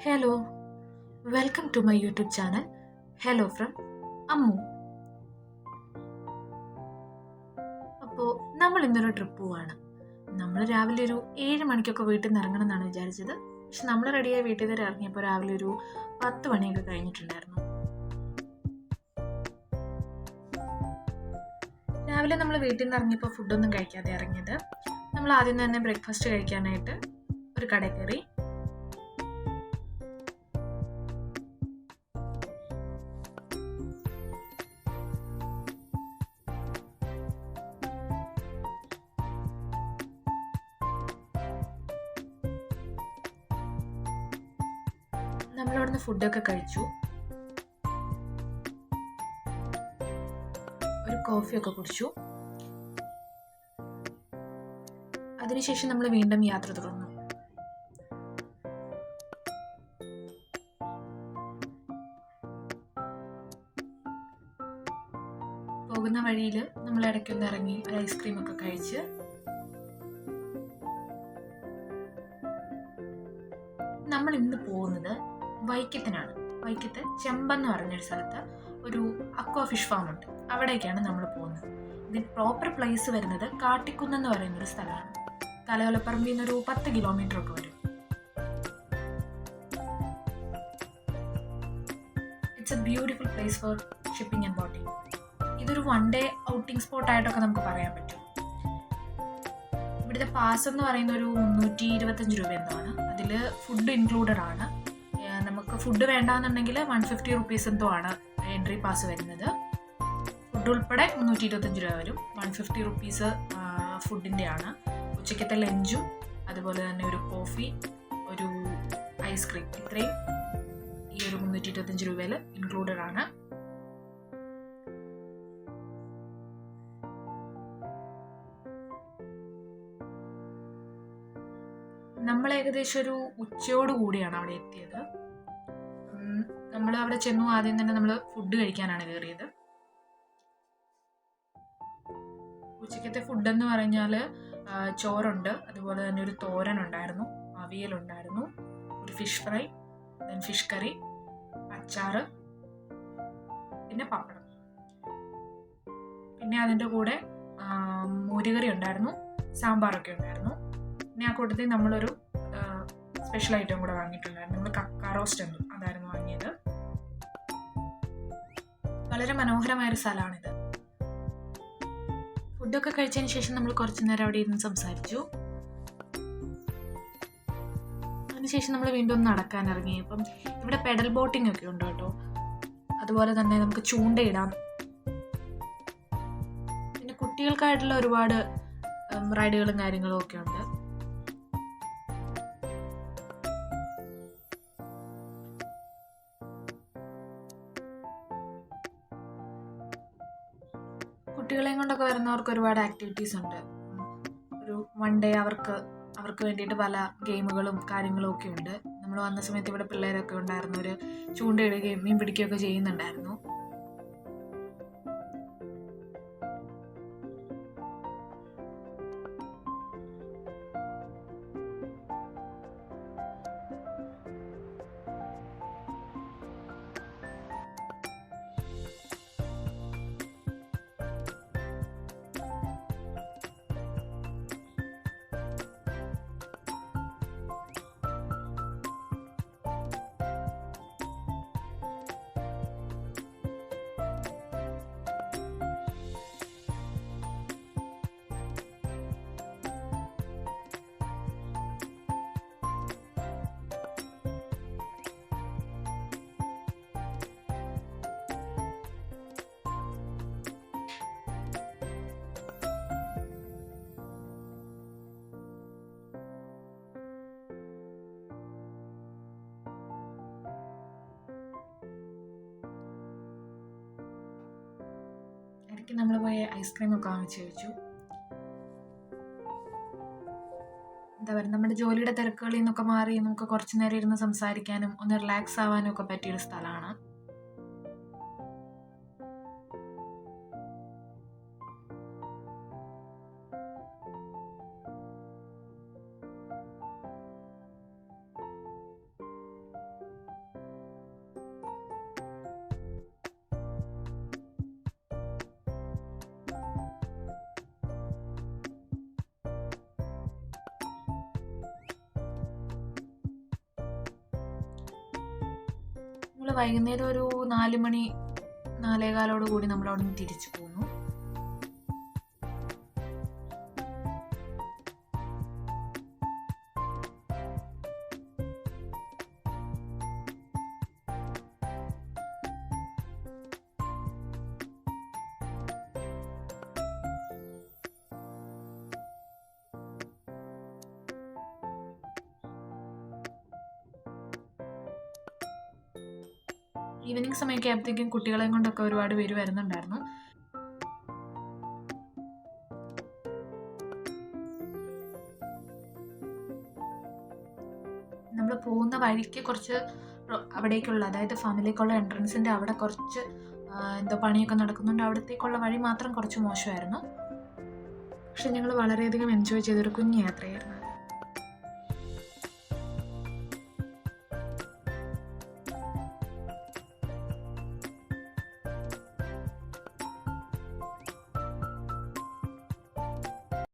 Hello, welcome to my YouTube channel. Hello from Ammu. അപ്പോൾ നമ്മൾ ഇന്നൊരു ട്രിപ്പ് പോവാണ്. നമ്മൾ രാവിലെ ഒരു 7 മണിക്കൊക്കെ വീട്ടിൽ നിന്ന് ഇറങ്ങണം എന്നാണ് വിചാരിച്ചത്. പക്ഷെ നമ്മൾ റെഡിയായി വീട്ടിൽ നിന്ന് ഇറങ്ങിയപ്പോൾ രാവിലെ ഒരു 10 മണിയൊക്കെ കഴിഞ്ഞിട്ടുണ്ടായിരുന്നു. രാവിലെ നമ്മൾ വീട്ടിൽ നിന്ന് ഇറങ്ങിയപ്പോൾ ഫുഡൊന്നും കഴിക്കാതെ ഇറങ്ങിയത്. നമ്മൾ ആദ്യം തന്നെ ബ്രേക്ക്ഫാസ്റ്റ് കഴിക്കാനായിട്ട് ഒരു കടയിൽ കയറി. നമ്മളവിടുന്ന് ഫുഡൊക്കെ കഴിച്ചു. ഒരു കോഫിയൊക്കെ കുടിച്ചു. അതിനുശേഷം നമ്മൾ വീണ്ടും യാത്ര തുടർന്നു. പോകുന്ന വഴിയിൽ നമ്മൾ ഇടയ്ക്കൊന്ന് ഇറങ്ങി ഒരു ഐസ്ക്രീം ഒക്കെ കഴിച്ച് നമ്മൾ ഇന്ന് പോകുന്നത് വൈക്കത്തിനാണ്. വൈക്കത്ത് ചെമ്പെന്ന് പറഞ്ഞൊരു സ്ഥലത്ത് ഒരു അക്വാ ഫിഷ് ഫാം ഉണ്ട്. അവിടേക്കാണ് നമ്മൾ പോകുന്നത്. ഇതിന് പ്രോപ്പർ പ്ലേസ് വരുന്നത് കാട്ടിക്കുന്നെന്ന് പറയുന്നൊരു സ്ഥലമാണ്. തലയോലപ്പറമ്പിൽ നിന്നൊരു 10 കിലോമീറ്റർ ഒക്കെ വരും. It's A beautiful place for shipping and boating. ഇതൊരു 1 ഡേ ഔട്ടിംഗ് സ്പോട്ടായിട്ടൊക്കെ നമുക്ക് പറയാൻ പറ്റും. ഇവിടുത്തെ പാസ് എന്ന് പറയുന്ന ഒരു 325 രൂപ എന്താണ്. അതിൽ ഫുഡ് ഇൻക്ലൂഡഡ് ആണ്. നമുക്ക് ഫുഡ് വേണ്ടാന്നുണ്ടെങ്കിൽ 150 റുപ്പീസ് എന്തോ ആണ് എൻട്രി പാസ് വരുന്നത്. ഫുഡ് ഉൾപ്പെടെ 325 രൂപ വരും. 150 റുപ്പീസ് ഫുഡിൻ്റെ ആണ്. ഉച്ചയ്ക്കത്തെ ലഞ്ചും അതുപോലെ തന്നെ ഒരു കോഫി, ഒരു ഐസ്ക്രീം, ഇത്രയും ഈ ഒരു 325 രൂപയിൽ ഇൻക്ലൂഡഡ് ആണ്. നമ്മൾ ഏകദേശം ഒരു ഉച്ചയോട് കൂടിയാണ് അവിടെ എത്തിയത്. നമ്മൾ അവിടെ ചെന്നു. ആദ്യം തന്നെ നമ്മൾ ഫുഡ് കഴിക്കാനാണ് കയറിയത്. ഉച്ചക്കത്തെ ഫുഡെന്ന് പറഞ്ഞാൽ ചോറുണ്ട്, അതുപോലെ തന്നെ ഒരു തോരൻ ഉണ്ടായിരുന്നു, അവിയലുണ്ടായിരുന്നു, ഒരു fish fry, then fish curry, അച്ചാറ്, പിന്നെ പപ്പടം, പിന്നെ അതിൻ്റെ കൂടെ മോരുകറി ഉണ്ടായിരുന്നു, സാമ്പാറൊക്കെ ഉണ്ടായിരുന്നു. പിന്നെ ആ കൂട്ടത്തിൽ നമ്മളൊരു സ്പെഷ്യൽ ഐറ്റം കൂടെ വാങ്ങിയിട്ടുണ്ടായിരുന്നു. നമ്മൾ കക്ക റോസ്റ്റ് ഉണ്ട്, അതായിരുന്നു വാങ്ങിയത്. വളരെ മനോഹരമായൊരു സ്ഥലമാണിത്. ഫുഡൊക്കെ കഴിച്ചതിന് ശേഷം നമ്മൾ കുറച്ചു നേരം അവിടെ ഇരുന്ന് സംസാരിച്ചു. അതിനുശേഷം നമ്മൾ വീണ്ടും ഒന്ന് നടക്കാൻ ഇറങ്ങി. ഇപ്പം ഇവിടെ പെഡൽ ബോട്ടിംഗ് ഒക്കെ ഉണ്ട് കേട്ടോ. അതുപോലെ തന്നെ നമുക്ക് ചൂണ്ടയിടാം. പിന്നെ കുട്ടികൾക്കായിട്ടുള്ള ഒരുപാട് റൈഡുകളും കാര്യങ്ങളും ഒക്കെ ഉണ്ട്. കുട്ടികളെയും കൊണ്ടൊക്കെ വരുന്നവർക്ക് ഒരുപാട് ആക്ടിവിറ്റീസ് ഉണ്ട്. ഒരു 1 ഡേ അവർക്ക് വേണ്ടിയിട്ട് പല ഗെയിമുകളും കാര്യങ്ങളും ഒക്കെ ഉണ്ട്. നമ്മൾ വന്ന സമയത്ത് ഇവിടെ പിള്ളേരൊക്കെ ഉണ്ടായിരുന്നു. ഒരു ചൂണ്ടയിടുകയും മീൻ പിടിക്കുകയൊക്കെ ചെയ്യുന്നുണ്ടായിരുന്നു. ഇടയ്ക്ക് നമ്മൾ പോയി ഐസ്ക്രീം ഒക്കെ വാങ്ങിച്ച് കഴിച്ചു. എന്താ പറയുക, നമ്മുടെ ജോലിയുടെ തിരക്കുകളിൽ നിന്നൊക്കെ മാറി നമുക്ക് കുറച്ചു നേരം ഇരുന്ന് സംസാരിക്കാനും ഒന്ന് റിലാക്സ് ആവാനും ഒക്കെ പറ്റിയൊരു സ്ഥലമാണ്. നമ്മൾ വൈകുന്നേരം ഒരു 4 മണി 4:15 കൂടി നമ്മൾ അവിടെ നിന്ന് തിരിച്ചു പോന്നു. ഈവനിങ് സമയമൊക്കെ ആയപ്പോഴത്തേക്കും കുട്ടികളെയും കൊണ്ടൊക്കെ ഒരുപാട് പേര് വരുന്നുണ്ടായിരുന്നു. നമ്മൾ പോകുന്ന വഴിക്ക് കുറച്ച് അവിടേക്കുള്ള, അതായത് ഫാമിലിക്കുള്ള എൻട്രൻസിൻ്റെ അവിടെ കുറച്ച് എന്തോ പണിയൊക്കെ നടക്കുന്നുണ്ട്. അവിടത്തേക്കുള്ള വഴി മാത്രം കുറച്ച് മോശമായിരുന്നു. പക്ഷെ ഞങ്ങൾ വളരെയധികം എൻജോയ് ചെയ്തൊരു കുഞ്ഞു യാത്രയായിരുന്നു.